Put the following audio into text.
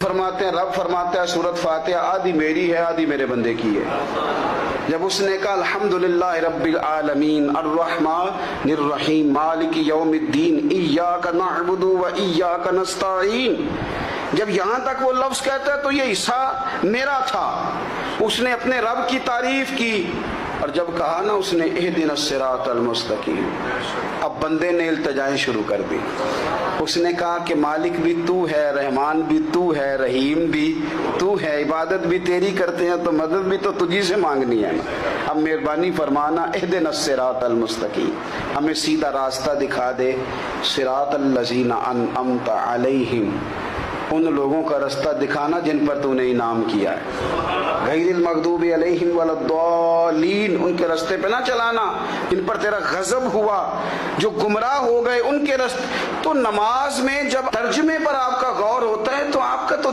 فرماتے ہیں، رب فرماتا ہے سورۃ فاتحہ آدھی میری ہے آدھی میرے بندے کی ہے۔ جب اس نے کہا الحمدللہ رب العالمین الرحمن الرحیم مالک یوم الدین ایاک نعبد و ایاک نستعین، جب یہاں تک وہ لفظ کہتا ہے تو یہ حصہ میرا تھا۔ اس نے اپنے رب کی تعریف کی، اور جب کہا نا اس نے اہدنا الصراط المستقیم، اب بندے نے التجائیں شروع کر دی۔ اس نے کہا کہ مالک بھی تو ہے، رحمان بھی تو ہے، رحیم بھی تو ہے، عبادت بھی تیری کرتے ہیں تو مدد بھی تو تجھی سے مانگنی ہے نا، اب مہربانی فرمانا اہدنا الصراط المستقیم، ہمیں سیدھا راستہ دکھا دے، صراط الذین انعمت علیہم، ان لوگوں کا راستہ دکھانا جن پر تو نے انعام کیا ہے، غیر المغضوب علیہم ولا الضالین، ان کے راستے پہ نہ چلانا جن پر تیرا غضب ہوا، جو گمراہ ہو گئے ان کے راستے۔ تو نماز میں جب ترجمے پر آپ کا غور ہوتا ہے تو آپ کا